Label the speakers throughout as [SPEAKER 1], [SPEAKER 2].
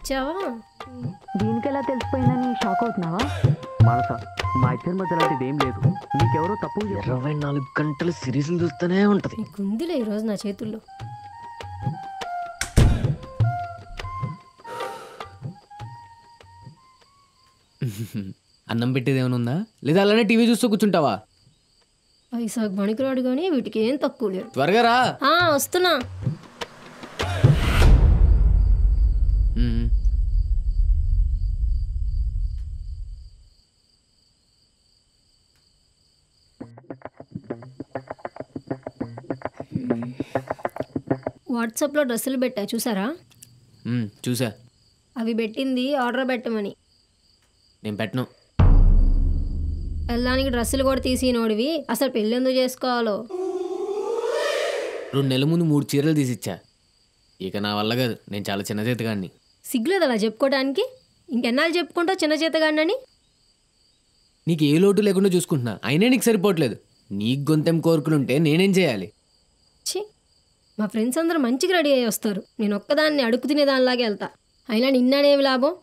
[SPEAKER 1] ఇచ్చావా?
[SPEAKER 2] దీనికి ఎలా తెలిసిపోయిందని షాక్ అవుతున్నావా?
[SPEAKER 3] మానస, మా ఇద్దరి మధ్య అలాంటిది ఏం లేదు. నీకెవరో తప్పు
[SPEAKER 4] 24 గంటలు సిరీస్లు చూస్తూనే ఉంటది.
[SPEAKER 1] నీకుందిలే ఈరోజు నా చేతుల్లో.
[SPEAKER 5] అన్నం పెట్టేది ఏమైనా ఉందా, లేదా అలానే టీవీ చూస్తూ కూర్చుంటావా?
[SPEAKER 1] పైసాకు పనికిరాడు కానీ వీటికి ఏం తక్కువ లేదు.
[SPEAKER 5] త్వరగా రా.
[SPEAKER 1] వస్తున్నా. వాట్సాప్లో డ్రెస్సులు పెట్టా, చూసారా?
[SPEAKER 5] చూసా.
[SPEAKER 1] అవి పెట్టింది ఆర్డర్ పెట్టమని.
[SPEAKER 5] నేను పెట్టను.
[SPEAKER 1] వెళ్ళడానికి డ్రెస్సులు కూడా తీసి నోడివి. అసలు పెళ్ళి ఎందుకు చేసుకోవాలో?
[SPEAKER 5] 2 నెలల ముందు 3 చీరలు తీసిచ్చా. ఇక నా వల్ల కాదు, నేను చాలా చిన్న చేతగాడిని.
[SPEAKER 1] సిగ్గులేదు అలా చెప్పుకోవడానికి? ఇంకెన్నాళ్ళు చెప్పుకుంటావు చిన్న చేతగాడినని?
[SPEAKER 5] నీకు ఏ లోటు లేకుండా చూసుకుంటున్నా, అయినా నీకు సరిపోవట్లేదు. నీకు గొంతెం కోరుకులుంటే నేనేం చేయాలి?
[SPEAKER 1] ఛీ, మా ఫ్రెండ్స్ అందరూ మంచిగా రెడీ అయ్యి వస్తారు, నేను ఒక్కదాన్ని అడుగు తినేదానిలాగే వెళ్తా. అయినా నిన్ననేమి లాభం?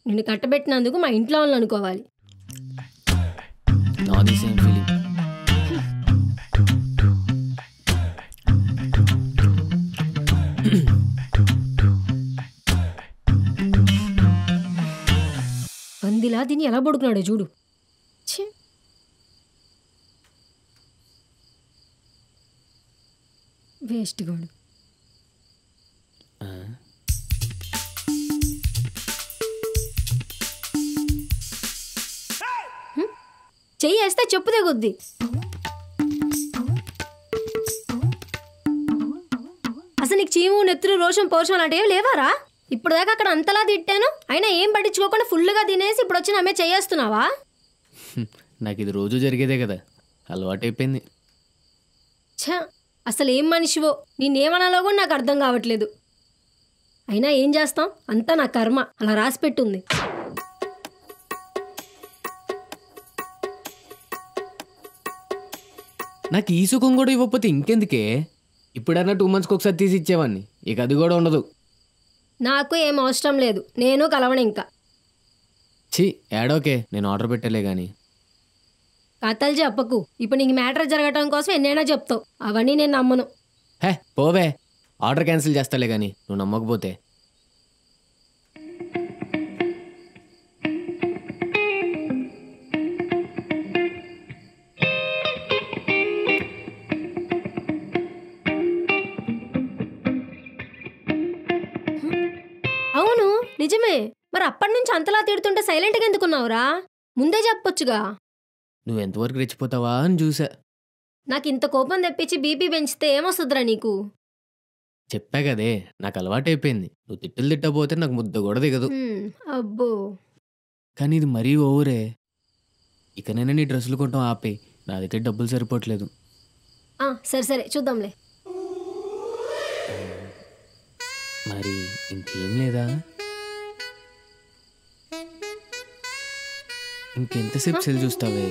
[SPEAKER 1] నిన్ను కట్టబెట్టినందుకు మా ఇంట్లో వాళ్ళని అనుకోవాలి.
[SPEAKER 5] నాది సేమ్ ఫీలింగ్.
[SPEAKER 1] పందిలా దీన్ని ఎలా పడుకున్నాడో చూడు. ఛీ, వేస్ట్ గాడు. చెయ్యి వేస్తే చెప్పు తెగుద్ది. అసలు నీకు చీము, నెత్తురు, రోషం, పౌరుషం అలాంటివి లేవారా? ఇప్పుడు దాకా అక్కడ అంతలా తిట్టాను, అయినా ఏం పట్టించుకోకుండా ఫుల్గా తినేసి ఇప్పుడు వచ్చి నమ్మే చేయేస్తున్నావా?
[SPEAKER 5] నాకు ఇది రోజు జరిగేదే కదా, అలవాటు అయిపోయింది.
[SPEAKER 1] ఛా, అసలు ఏం మనిషివో, నేనేమనాలో కూడా నాకు అర్థం కావట్లేదు. అయినా ఏం చేస్తాం, అంతా నా కర్మ అలా రాసి పెట్టుంది.
[SPEAKER 5] నాకు ఈ సుఖం కూడా ఇవ్వకపోతే ఇంకెందుకే? ఇప్పుడన్నా 2 monthsకి ఒకసారి తీసి ఇచ్చేవాడిని, ఇక అది కూడా ఉండదు.
[SPEAKER 1] నాకు ఏం అవసరం లేదు, నేను కలవను ఇంకా.
[SPEAKER 5] ఛీ, ఏడోకే, నేను ఆర్డర్ పెట్టలే కానీ.
[SPEAKER 1] కథలు చెప్పకు. ఇప్పుడు నీకు మ్యాటర్ జరగటం కోసం ఎన్నైనా చెప్తావు, అవన్నీ నేను నమ్మను.
[SPEAKER 5] హే పోవే, ఆర్డర్ క్యాన్సిల్ చేస్తాలే కానీ నువ్వు నమ్మకపోతే.
[SPEAKER 1] అవును నిజమే, మరి అప్పటి నుంచి అంతలా తిడుతుంటే సైలెంట్గా ఎందుకున్నావురా? ముందే చెప్పొచ్చుగా.
[SPEAKER 5] నువ్వు ఎంతవరకు రెచ్చిపోతావా అని చూసా.
[SPEAKER 1] నాకు ఇంత కోపం తెప్పించి బీపీ పెంచితే ఏమొస్తుందిరా నీకు?
[SPEAKER 5] చెప్పా కదే, నాకు అలవాటు అయిపోయింది. నువ్వు తిట్టులు తిట్టకపోతే నాకు ముద్ద కూడా దిగదు.
[SPEAKER 1] అబ్బో,
[SPEAKER 5] కానీ ఇది మరీ ఓవరే. ఇకనైనా నీ డ్రెస్సులు కొంటాం ఆపే, నా దగ్గర డబ్బులు సరిపోవట్లేదు.
[SPEAKER 1] సరే సరే చూద్దాంలే.
[SPEAKER 5] మరి ఇంకేం లేదా? ఇంకెంతసేపు సెల్ చూస్తావే?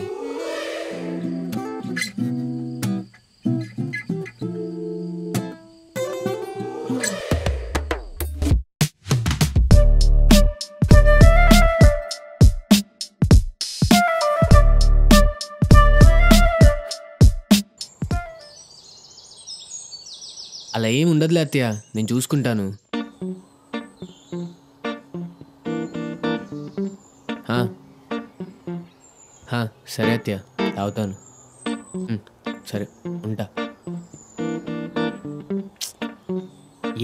[SPEAKER 5] అలా ఏమి ఉండదులే అత్తయ్య, నేను చూసుకుంటాను. సరే అత్తయ్య, తాగుతాను. సరే ఉంటా.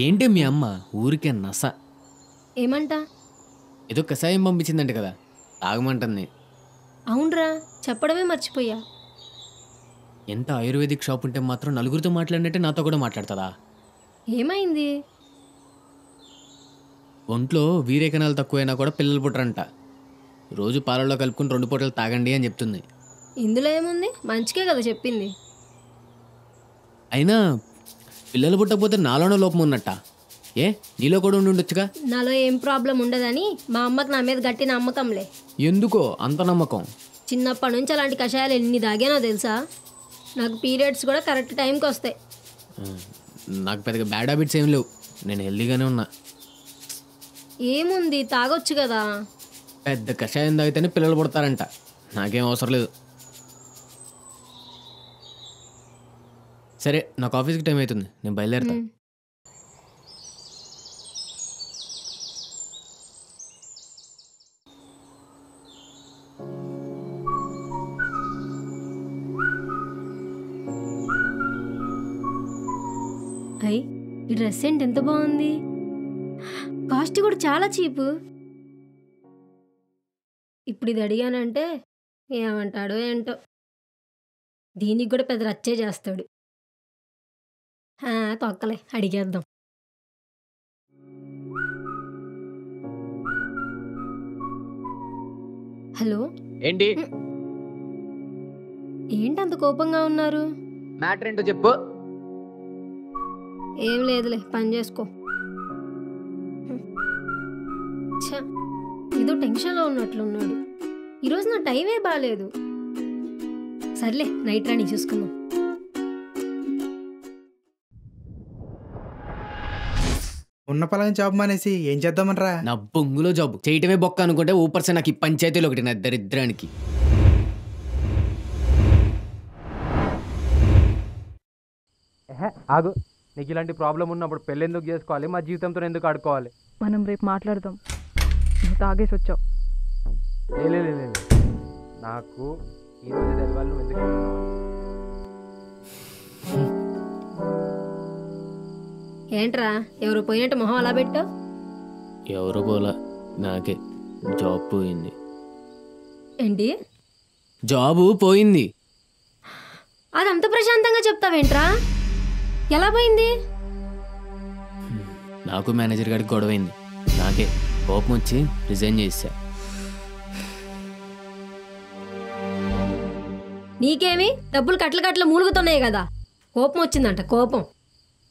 [SPEAKER 5] ఏంటి మీ అమ్మ ఊరికే నస?
[SPEAKER 1] ఏమంటా?
[SPEAKER 5] ఏదో కషాయం పంపించిందంట కదా, తాగమంటుంది.
[SPEAKER 1] అవునరా, చెప్పడమే మర్చిపోయా.
[SPEAKER 5] ఎంత ఆయుర్వేదిక్ షాప్ ఉంటే మాత్రం నలుగురితో మాట్లాడినట్టే నాతో కూడా మాట్లాడుతుందా?
[SPEAKER 1] ఏమైంది?
[SPEAKER 5] ఒంట్లో వీరేకణాలు తక్కువైనా కూడా పిల్లలు పుట్టరంట. రోజు పాలల్లో కలుపుకుని 2 పూటలు తాగండి అని చెప్తుంది.
[SPEAKER 1] ఇందులో ఏముంది, మంచికే కదా చెప్పింది.
[SPEAKER 5] అయినా పిల్లలు పుట్టకపోతే నాలోనే లోపం ఉన్నట్ట? ఏ నీలో కూడా ఉండి ఉండొచ్చుగా.
[SPEAKER 1] నాలో ఏం ప్రాబ్లం ఉండదని మా అమ్మకి నా మీద గట్టి నమ్మకంలే.
[SPEAKER 5] ఎందుకో అంత నమ్మకం?
[SPEAKER 1] చిన్నప్పటి నుంచి అలాంటి కషాయాలు ఎన్ని తాగానో తెలుసా? నాకు పీరియడ్స్ కూడా కరెక్ట్ టైంకి వస్తాయి.
[SPEAKER 5] నాకు పెద్దగా బ్యాడ్ హ్యాబిట్స్ ఏం లేవు, నేను హెల్దీగానే ఉన్నా.
[SPEAKER 1] ఏముంది తాగొచ్చు కదా.
[SPEAKER 5] పెద్ద కషాయం తాగితేనే పిల్లలు పుడతారంట. నాకేం అవసరం లేదు. సరే నాకు ఆఫీస్కి టైం అవుతుంది, నేను బయలుదేరుతా.
[SPEAKER 1] అయ్యి ఈ డ్రెస్ ఏంటి ఎంత బాగుంది, కాస్ట్ కూడా చాలా చీపు. ఇప్పుడు ఇది అడిగానంటే ఏమంటాడో ఏంటో, దీనికి కూడా పెద్ద రచ్చే చేస్తాడు. తొక్కలే అడిగేద్దాం. హలో
[SPEAKER 5] ఏంటి
[SPEAKER 1] ఏంటంత కోపంగా ఉన్నారు?
[SPEAKER 5] మ్యాటర్ ఏంటో చెప్పు.
[SPEAKER 1] ఏం లేదులే, పని చేసుకో. ఛ, ఏదో టెన్షన్లో ఉన్నట్లున్నాడు. ఈరోజు నా టైమే బాగాలేదు. సర్లే నైట్ రాని చూసుకుందాం.
[SPEAKER 6] ఉన్న పలాని జాబ్ మానేసి ఏం చేద్దామనరా?
[SPEAKER 5] నా బొంగులో జాబ్ చేయటమే బొక్క అనుకుంటే ఊపర్సే నాకు ఈ పంచాయతీలో ఒకటి నా దరిద్రానికి.
[SPEAKER 3] ఆగు, నీకు ఇలాంటి ప్రాబ్లం ఉన్నప్పుడు పెళ్ళి ఎందుకు చేసుకోవాలి? మా జీవితంతో ఎందుకు ఆడుకోవాలి?
[SPEAKER 2] మనం రేపు మాట్లాడదాం. నువ్వు తాగేసి వచ్చావు.
[SPEAKER 3] లేదు, నాకు ఈరోజు తెలవాలి నువ్వు ఎందుకు వెళ్తున్నావు.
[SPEAKER 1] ఏంట్రా ఎవరు పోయినట్టు మొహం అలా పెట్టావు?
[SPEAKER 5] ఎవరో పోలా, నాకే జాబ్ పోయింది.
[SPEAKER 1] ఏంటి
[SPEAKER 5] జాబు పోయింది?
[SPEAKER 1] అదంత ప్రశాంతంగా చెప్తావేంట్రా? ఎలా పోయింది?
[SPEAKER 5] నాకు మేనేజర్ గారికి గొడవైంది. నాకే కోపం వచ్చి రిజైన్ చేశా.
[SPEAKER 1] నీకేమి డబ్బులు కట్ల కట్ల మూలుగుతున్నాయి కదా, కోపం వచ్చిందంట. కోపం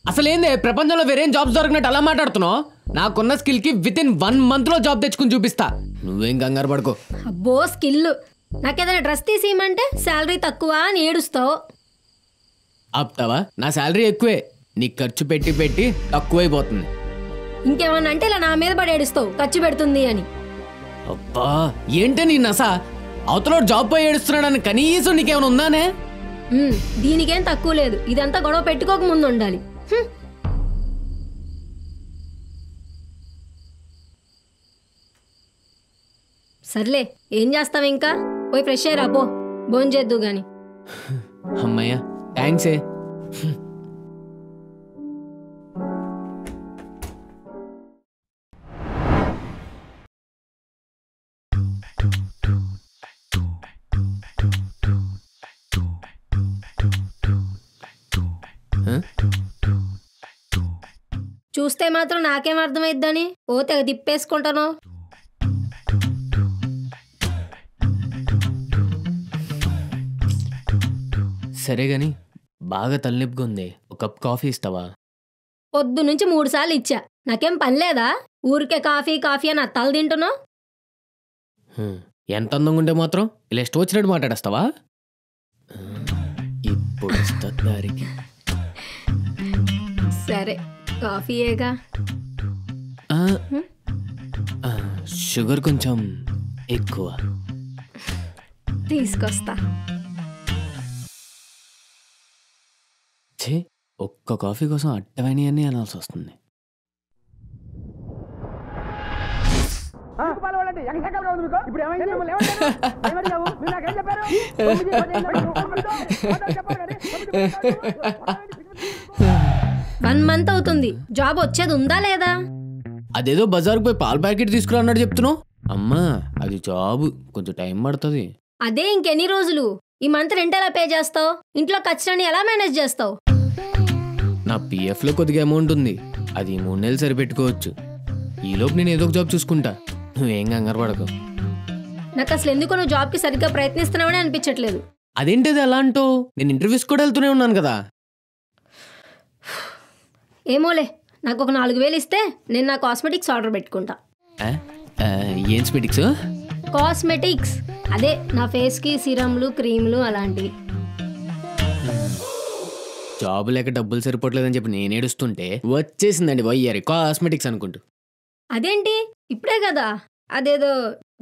[SPEAKER 5] అసలు ఏంది, ప్రపంచంలో వేరేం జాబ్స్ దొరికినట్టు అలా మాట్లాడుతున్నావు? నాకున్న స్కిల్కి వితిన్ 1 monthలో జాబ్ తెచ్చుకుని చూపిస్తా. నువ్వేం కంగారు పడుకో.
[SPEAKER 1] అబ్బో స్కిల్, నాకేదైనా డ్రెస్ తీసేయమంటే శాలరీ తక్కువ అని ఏడుస్తావు.
[SPEAKER 5] ఆపుతావా? నా శాలరీ ఎక్కువే, నీకు ఖర్చు పెట్టి పెట్టి తక్కువైపోతుంది.
[SPEAKER 1] ఇంకేమన్నా అంటే ఇలా నా మీద పడి ఏడుస్తావు ఖర్చు పెడుతుంది అని.
[SPEAKER 5] అబ్బా ఏంటే నీ నసా? అవతల జాబ్ పోయి ఏడుస్తున్నాడని కనీసం నీకేమైనా ఉందానే?
[SPEAKER 1] దీనికేం తక్కువ లేదు. ఇదంతా గొడవ పెట్టుకోక ముందు ఉండాలి. సర్లే ఏం చేస్తావు, ఇంకా పోయి ఫ్రెష్ అయ్యి రాబో, భోంచేద్దు గాని.
[SPEAKER 5] అమ్మయ్యా థ్యాంక్సే.
[SPEAKER 1] చూస్తే మాత్రం నాకేం అర్థమైద్దని ఓ తెగ తిప్పేసుకుంటాను.
[SPEAKER 5] సరే గాని బాగా తలనొప్పిగా ఉంది, ఒక కప్ కాఫీ ఇస్తావా?
[SPEAKER 1] పొద్దు నుంచి 3 సార్లు ఇచ్చా, నాకేం పని లేదా? ఊరికే కాఫీ కాఫీ అని తల తింటున్నావు.
[SPEAKER 5] ఎంత అందంగా ఉంటే మాత్రం ఇలా ఇష్టం వచ్చినట్టు మాట్లాడేస్తావా? ఇప్పుడు వస్తా దారికి.
[SPEAKER 1] సరే కాఫీయేగా.
[SPEAKER 5] షుగర్ కొంచెం ఎక్కువ
[SPEAKER 1] తీసుకొస్తా.
[SPEAKER 5] ఛీ, ఒక్క కాఫీ కోసం అట్టవని అన్నీ అనాల్సి వస్తుంది.
[SPEAKER 3] ఇప్పుడు ఏమైంది?
[SPEAKER 1] 1 month అవుతుంది, జాబ్ వచ్చేది ఉందా లేదా?
[SPEAKER 5] అదేదో బజార్కు పోయి పాల ప్యాకెట్ తీసుకురా అన్నట్టు చెప్తున్నావు. అమ్మా అది జాబ్, కొంచెం టైం పడుతుంది.
[SPEAKER 1] అదే ఇంకెన్ని రోజులు? ఈ మంత్ రెంట్ ఎలా పే చేస్తావు? ఇంట్లో ఖర్చులని ఎలా మేనేజ్ చేస్తావు?
[SPEAKER 5] నా పిఎఫ్లో కొద్దిగా అమౌంట్ ఉంది, అది 3 నెలలు సరిపెట్టుకోవచ్చు. ఈలోపు నేను ఏదో ఒక జాబ్ చూసుకుంటా, నువ్వేం కంగారు పడకు.
[SPEAKER 1] నాకు అసలు ఎందుకో నువ్వు జాబ్కి సరిగ్గా ప్రయత్నిస్తున్నావని అనిపించట్లేదు.
[SPEAKER 5] అదేంటిది ఎలా అంటావు? నేను ఇంటర్వ్యూస్ కూడా వెళ్తూనే ఉన్నాను కదా.
[SPEAKER 1] ఏమోలే, నాకు ఒక 4,000 ఇస్తే నేను నా కాస్మెటిక్స్ ఆర్డర్ పెట్టుకుంటా.
[SPEAKER 5] ఏం స్పెటిక్స్?
[SPEAKER 1] కాస్మెటిక్స్ అదే నా ఫేస్కి సిరమ్లు క్రీమ్లు అలాంటివి.
[SPEAKER 5] జాబ్ లేక డబ్బులు సరిపోవట్లేదని చెప్పి నేను ఏడుస్తుంటే వచ్చేసిందండి వయ్యారి కాస్మెటిక్స్ అనుకుంటూ.
[SPEAKER 1] అదేంటి ఇప్పుడే కదా అదేదో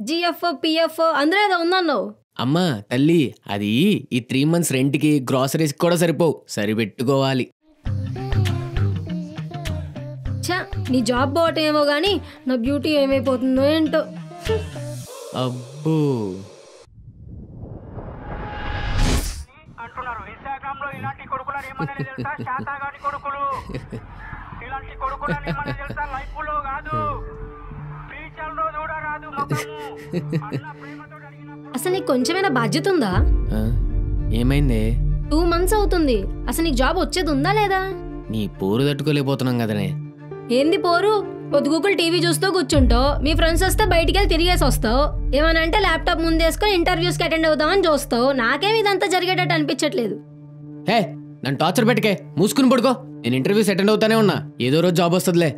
[SPEAKER 1] జిఎఫ్ఓ పిఎఫ్ఓ అందులో ఏదో ఉందన్నావు.
[SPEAKER 5] అమ్మా తల్లి, అది ఈ 3 months రెంట్కి గ్రాసరీస్కి కూడా సరిపోవు, సరిపెట్టుకోవాలి.
[SPEAKER 1] ఛా, నీ జాబ్ పోవటం ఏమో కానీ నా బ్యూటీ ఏమైపోతుందో ఏంటో.
[SPEAKER 5] అబ్బో,
[SPEAKER 7] అంటున్నారు ఇన్స్టాగ్రామ్ లో ఇలాంటి కొడుకులని ఏమని తెలుసా? శాతాగాడి కొడుకులు. ఇలాంటి కొడుకులని ఏమని తెలుసా? లైఫ్ లో కాదు, ఫ్యూచర్ లో చూడరాదు ముఖము. అన్న ప్రేమతో అడిగినప్పుడు
[SPEAKER 1] అసలు నీకు కొంచెమైనా బాధ్యత ఉందా?
[SPEAKER 5] ఆ, ఏమైందే?
[SPEAKER 1] 2 months అవుతుంది. అసలు నీకు జాబ్ వచ్చేది ఉందా లేదా?
[SPEAKER 5] నీ పోరు తట్టుకోలేకపోతున్నాం కదనే.
[SPEAKER 1] ఏంది పోరు? పొద్దుగుకులు టీవీ చూస్తూ కూర్చుంటావు, మీ ఫ్రెండ్స్ వస్తే బయటికి వెళ్ళి తిరిగేసి వస్తావు, ఏమన్నా అంటే ల్యాప్టాప్ ముందేసుకొని ఇంటర్వ్యూస్కి అటెండ్ అవుదామని చూస్తావు. నాకేమి ఇదంతా జరిగేటట్టు అనిపించట్లేదు.
[SPEAKER 5] హే, నన్ను టార్చర్ పెట్టకే, మూసుకుని పడుకో. నేను ఇంటర్వ్యూస్ అటెండ్ అవుతానే ఉన్నా, ఏదో రోజు జాబ్ వస్తుందిలే.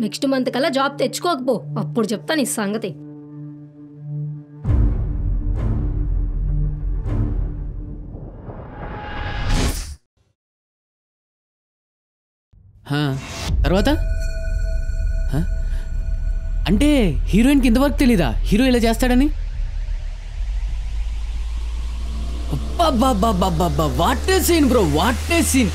[SPEAKER 1] నెక్స్ట్ మంత్ కల్లా జాబ్ తెచ్చుకోకపో, అప్పుడు చెప్తాను ఈ సంగతి.
[SPEAKER 5] హా, తర్వాత హా? అంటే హీరోయిన్కి ఇంతవరకు తెలీదా హీరో ఇలా చేస్తాడని? What a scene bro, what a scene.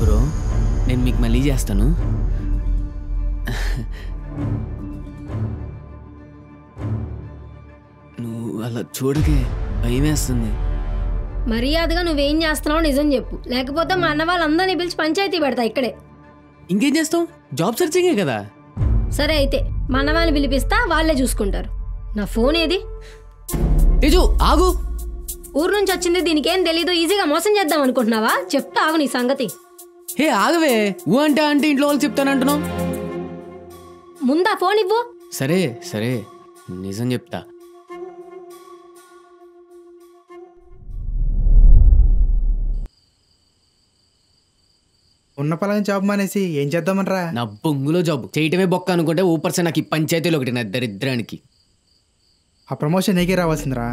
[SPEAKER 5] Bro, నేను మీకు మళ్ళీ చేస్తాను. నువ్వు అలా చూడకే, భయం వేస్తుంది.
[SPEAKER 1] మర్యాదగా నువ్వేం చేస్తున్నావు నిజం చెప్పు, లేకపోతే మా అన్న వాళ్ళందరినీ పిలిచి పంచాయతీ పెడతా ఇక్కడే.
[SPEAKER 5] ఇంకేం చేస్తాం, జాబ్ సెర్చింగే కదా.
[SPEAKER 1] సరే అయితే మా అన్న వాళ్ళని పిలిపిస్తా, వాళ్ళే చూసుకుంటారు. నా ఫోన్ ఏది?
[SPEAKER 5] తేజు ఆగు.
[SPEAKER 1] ఊరు నుంచి వచ్చింది, దీనికేం తెలీదు, ఈజీగా మోసం చేద్దాం అనుకుంటున్నావా? చెప్తా ఆగు నీ సంగతి.
[SPEAKER 5] హే ఆగవే, ఊ అంటే ఇంట్లో వాళ్ళు చెప్తానంటున్నావు.
[SPEAKER 1] ముందా ఫోన్ ఇవ్వు.
[SPEAKER 5] సరే సరే, నిజం చెప్తా.
[SPEAKER 6] ఉన్న పలాని జాబ్ మానేసి ఏం చేద్దామనరా?
[SPEAKER 5] నా బొంగులో జాబ్ చేయటమే బొక్క అనుకుంటే ఊపర్సే నాకు ఈ పంచాయతీలో ఒకటి, నా దరిద్రానికి.
[SPEAKER 6] ఆ ప్రమోషన్ నీకే రావాల్సిందిరా.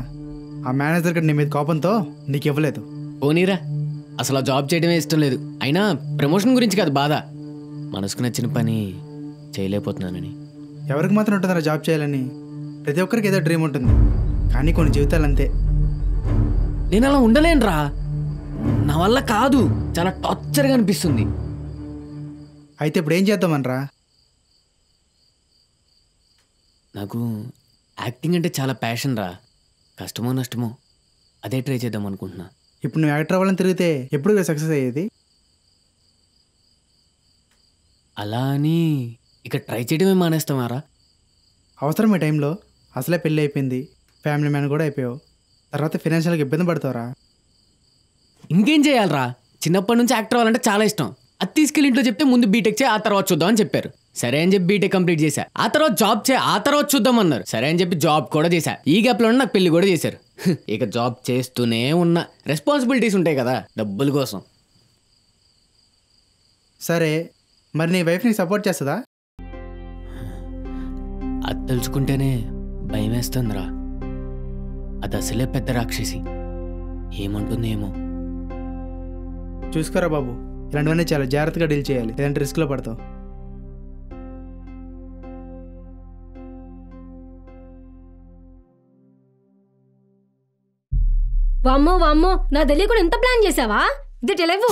[SPEAKER 6] ఆ మేనేజర్ గడు నీ మీద కోపంతో నీకు ఇవ్వలేదు.
[SPEAKER 5] పోనీరా, అసలు ఆ జాబ్ చేయడమే ఇష్టం లేదు. అయినా ప్రమోషన్ గురించి కాదు బాధ, మనసుకు నచ్చిన పని చేయలేకపోతున్నానని.
[SPEAKER 6] ఎవరికి మాత్రం ఉంటుందిరా జాబ్ చేయాలని? ప్రతి ఒక్కరికి ఏదో డ్రీమ్ ఉంటుంది, కానీ కొన్ని జీవితాలు అంతే.
[SPEAKER 5] నేను అలా ఉండలేనురా, నా వల్ల కాదు, చాలా టార్చర్గా అనిపిస్తుంది.
[SPEAKER 6] అయితే ఇప్పుడు ఏం చేద్దామనరా?
[SPEAKER 5] నాకు యాక్టింగ్ అంటే చాలా ప్యాషన్ రా, కష్టమో నష్టమో అదే ట్రై చేద్దాం అనుకుంటున్నా.
[SPEAKER 6] ఇప్పుడు నువ్వు యాక్టర్ అవ్వాలని తిరిగితే ఎప్పుడు సక్సెస్ అయ్యేది?
[SPEAKER 5] అలా అని ఇక ట్రై చేయడమే మానేస్తామారా?
[SPEAKER 6] అవసరం ఈ టైంలో అసలే పెళ్ళి అయిపోయింది, ఫ్యామిలీ మ్యాన్ కూడా అయిపోయావు, తర్వాత ఫైనాన్షియల్గా ఇబ్బంది పడతావురా.
[SPEAKER 5] ఇంకేం చేయాలరా, చిన్నప్పటి నుంచి యాక్టర్ అవ్వాలంటే చాలా ఇష్టం. అది తీసుకెళ్ళి ఇంట్లో చెప్తే ముందు బీటెక్ చేయి, ఆ తర్వాత చూద్దాం అని చెప్పారు. సరే అని చెప్పి బీటెక్ కంప్లీట్ చేశా. ఆ తర్వాత జాబ్ చేయి, ఆ తర్వాత చూద్దాం అన్నారు. సరే అని చెప్పి జాబ్ కూడా చేశా. ఈ గ్యాప్లో నాకు పెళ్లి కూడా చేశారు. ఇక జాబ్ చేస్తూనే ఉన్నా, రెస్పాన్సిబిలిటీస్ ఉంటాయి కదా డబ్బుల కోసం.
[SPEAKER 6] సరే, మరి నీ వైఫ్ నీకు సపోర్ట్ చేస్తుందా?
[SPEAKER 5] అది తెలుసుకుంటేనే భయం వేస్తుందిరా. అది అసలే పెద్ద రాక్షసి, ఏమంటుంది ఏమో.
[SPEAKER 6] చూసుకోరా బాబు, ఇలాంటివన్నీ చాలా జాగ్రత్తగా డీల్ చేయాలి, లేదంటే రిస్క్లో పడతావు.
[SPEAKER 1] వామ్మో వామ్మో, నా తెలియకుండా ఎంత ప్లాన్ చేసావా? ఇది టెలివు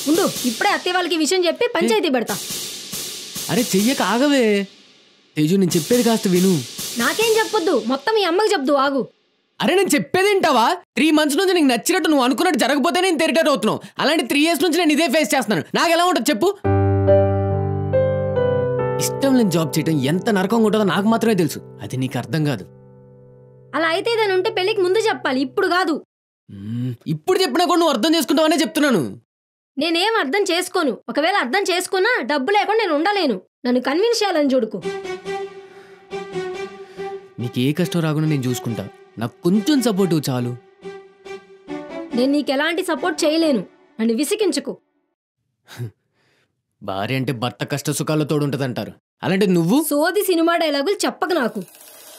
[SPEAKER 1] ఉండు, ఇప్పుడే అత్తయ్య వాళ్ళకి ఈ విషయం చెప్పి పంచాయతీ పెడతా.
[SPEAKER 5] అరే చెయ్యక ఆగవే తేజు, నేను చెప్పేది కాస్త విను.
[SPEAKER 1] నాకేం చెప్పొద్దు, మొత్తం మీ అమ్మకి చెప్దు, ఆగు.
[SPEAKER 5] అరే నేను చెప్పేది వింటావా? 3 months నుంచి నీకు నచ్చినట్టు నువ్వు అనుకున్నట్టు జరగపోతే నేను ఇరిటేట్ అవుతున్నావు. అలాంటి 3 years నుంచి నేను ఇదే ఫేస్ చేస్తున్నాను. నాకు ఎలా ఉంటుంది చెప్పు? ఇష్టం లేని జాబ్ చేయడం ఎంత నరకంగా ఉంటుందో నాకు మాత్రమే తెలుసు, అది నీకు అర్థం కాదు.
[SPEAKER 1] అలా అయితే ఏదైనా ఉంటే పెళ్ళికి ముందు చెప్పాలి, ఇప్పుడు కాదు.
[SPEAKER 5] ఇప్పుడు చెప్పినా కూడా నువ్వు అర్థం చేసుకుంటావనే చెప్తున్నాను.
[SPEAKER 1] నేనేం అర్థం చేసుకోను. ఒకవేళ అర్థం చేసుకున్నా డబ్బు లేకుండా నేను ఉండలేను. నన్ను కన్విన్స్ చేయాలని చూడుకు.
[SPEAKER 5] నీకు ఏ కష్టం రాకుండా నేను చూసుకుంటా, నాకు కొంచెం సపోర్ట్ చాలు.
[SPEAKER 1] నేను నీకు ఎలాంటి సపోర్ట్ చేయలేను, నన్ను విసిగించుకు.
[SPEAKER 5] భార్య అంటే భర్త కష్ట సుఖాల్లో తోడుంటదంటారు, అలాంటి నువ్వు
[SPEAKER 1] సోది సినిమా డైలాగులు చెప్పకు నాకు.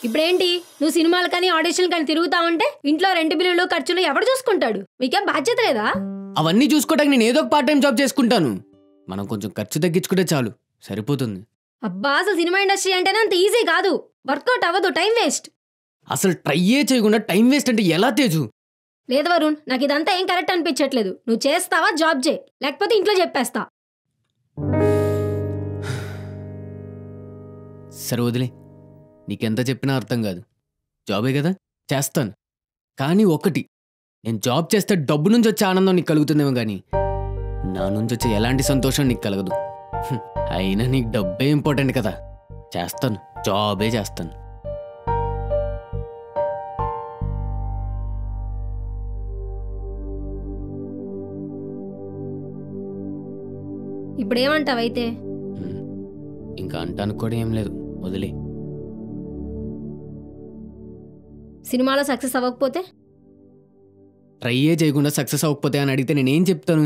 [SPEAKER 1] ఇప్పుడేంటి, నువ్వు సినిమాలు కానీ ఆడిషన్ కానీ తిరుగుతా ఉంటే ఇంట్లో రెంట్ బిల్లులు ఖర్చులు ఎవడు చూసుకుంటాడు? మీకేం బాధ్యత లేదా?
[SPEAKER 5] అవన్నీ చూసుకోవడానికి నేను ఏదో ఒక పార్ట్ టైం జాబ్ చేసుకుంటాను. మనం కొంచెం ఖర్చు తగ్గించుకుంటే చాలు, సరిపోతుంది.
[SPEAKER 1] అబ్బా అసలు సినిమా ఇండస్ట్రీ అంటేనే అంత ఈజీ కాదు, వర్కౌట్ అవ్వదు, టైం వేస్ట్.
[SPEAKER 5] అసలు ట్రైయే చేయకుండా టైం వేస్ట్ అంటే ఎలా తేజు?
[SPEAKER 1] లేదు వరుణ్, నాకు ఇదంతా ఏం కరెక్ట్ అనిపించట్లేదు. నువ్వు చేస్తావా జాబ్ చేయి, లేకపోతే ఇంట్లో చెప్పేస్తా.
[SPEAKER 5] సరే వదిలే, నీకెంత చెప్పినా అర్థం కాదు. జాబే కదా, చేస్తాను. కానీ ఒకటి, నేను జాబ్ చేస్తే డబ్బు నుంచి వచ్చే ఆనందం నీకు కలుగుతుందేమో కానీ నా నుంచి వచ్చే ఎలాంటి సంతోషం నీకు కలగదు. అయినా నీకు డబ్బే ఇంపార్టెంట్ కదా. చేస్తాను, జాబే చేస్తాను.
[SPEAKER 1] ఇప్పుడేమంటావైతే?
[SPEAKER 5] ఇంకా అంటానికి కూడా ఏం లేదు, వదిలే.
[SPEAKER 1] సినిమాలో సక్సెస్ అవ్వకపోతే?
[SPEAKER 5] ట్రైయే చేయకుండా సక్సెస్ అవ్వకపోతే అని అడిగితే నేనేం చెప్తాను?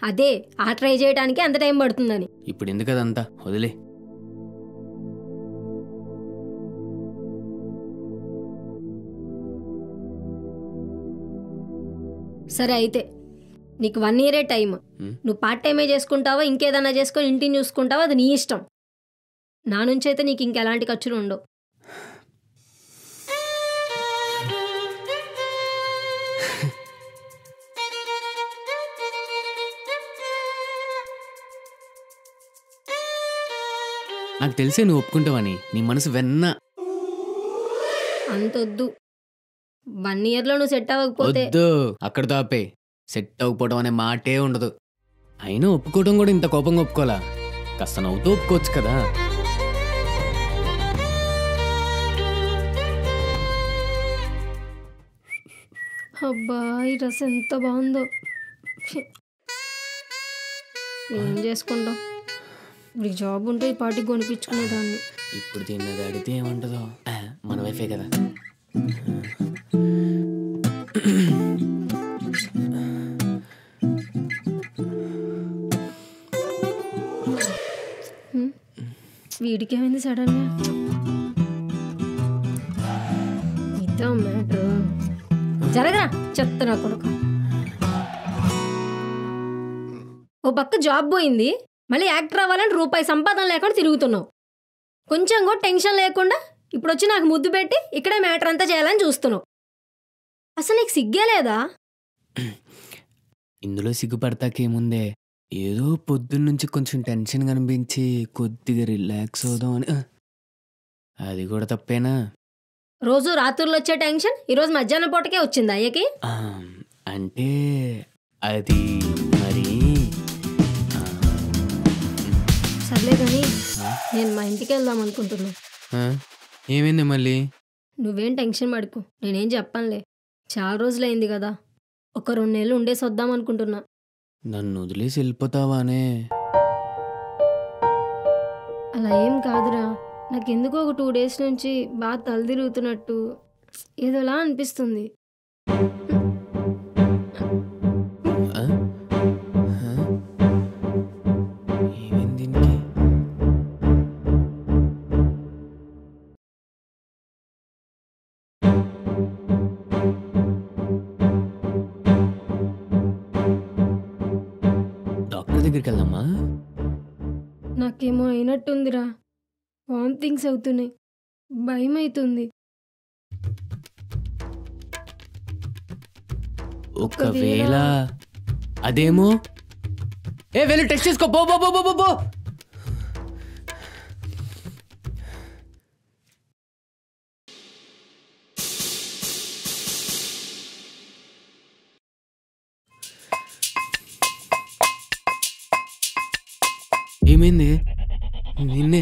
[SPEAKER 1] అదే, ఆ ట్రై చేయడానికి అంత టైం పడుతుందని.
[SPEAKER 5] ఇప్పుడు ఎందుకు అదంతా, వదిలే.
[SPEAKER 1] సరే అయితే నీకు 1 year టైం. నువ్వు పార్ట్ టైమే చేసుకుంటావా, ఇంకేదన్నా చేసుకొని ఇంటిని చూసుకుంటావా, అది నీ ఇష్టం. నా నుంచి అయితే నీకు ఇంకెలాంటి ఖర్చులు ఉండవు.
[SPEAKER 5] నాకు తెలిసే నువ్వు ఒప్పుకుంటావని, నీ మనసు వెన్న.
[SPEAKER 1] అంతొద్దు, 1 yearలో నువ్వు సెట్ అవ్వకపోతే.
[SPEAKER 5] వద్దు, అక్కడ తాపే. సెట్ అవ్వకపోవడం అనే మాటే ఉండదు. అయినా ఒప్పుకోవడం కూడా ఇంత కోపంగా ఒప్పుకోవాలా? కాస్త నవ్వుతూ ఒప్పుకోవచ్చు కదా.
[SPEAKER 1] అబ్బా ఈ డ్రెస్ ఎంత బాగుందో. ఏం చేసుకుంటాం, ఇప్పుడు జాబ్ ఉంటే ఈ పార్టీకి కొనిపించుకునేదాన్ని.
[SPEAKER 5] ఇప్పుడు తిన్నది అడిగితే ఏమంటుందో, మన వైఫే కదా.
[SPEAKER 1] వీడికేమైంది సడన్గా? ఇదో మ్యాటర్. జరగరా చెప్తున్నా కొడుకు. ఓ పక్క జాబ్ పోయింది, మళ్ళీ యాక్టర్ అవ్వాలని రూపాయి సంపాదన లేకుండా తిరుగుతున్నావు. కొంచెం కూడా టెన్షన్ లేకుండా ఇప్పుడు వచ్చి నాకు ముద్దు పెట్టి ఇక్కడే మ్యాటర్ అంతా చేయాలని చూస్తున్నావు. అసలు నీకు సిగ్గే లేదా?
[SPEAKER 5] ఇందులో సిగ్గుపడతాకేముందే, ఏదో పొద్దున్నుంచి కొంచెం టెన్షన్ కనిపించి కొద్దిగా రిలాక్స్ అవుదామని. అది కూడా తప్పేనా?
[SPEAKER 1] రోజు రాత్రుల్లో వచ్చే టెన్షన్ ఈరోజు మధ్యాహ్నం పూటకే వచ్చింది అయ్యకి.
[SPEAKER 5] అంటే అది మరి.
[SPEAKER 1] సర్లే కానీ నేను మా ఇంటికి వెళ్దాం అనుకుంటున్నా.
[SPEAKER 5] ఏమైంది మళ్ళీ?
[SPEAKER 1] నువ్వేం టెన్షన్ పడుకో, నేనేం చెప్పనులే. చాలా రోజులైంది కదా, ఒక 2 నెలలు ఉండేసి వద్దాం అనుకుంటున్నా.
[SPEAKER 5] నన్ను వదిలేసి వెళ్ళిపోతావానే?
[SPEAKER 1] అలా ఏం కాదురా, నాకెందుకో ఒక 2 days నుంచి బాగా తలదిరుగుతున్నట్టు ఏదోలా అనిపిస్తుంది.
[SPEAKER 5] ఏమైంది దీనికి? డాక్టర్ దగ్గరికి వెళ్దామా?
[SPEAKER 1] నాకేమో అయినట్టుందిరా, వామిటింగ్స్ అవుతున్నాయి, భయం అవుతుంది.
[SPEAKER 5] ఒకవేళ అదేమో. వెళ్ళి టెస్ట్ చేసుకో, పో పో పో పో పో. ఏమైంది? నిన్నే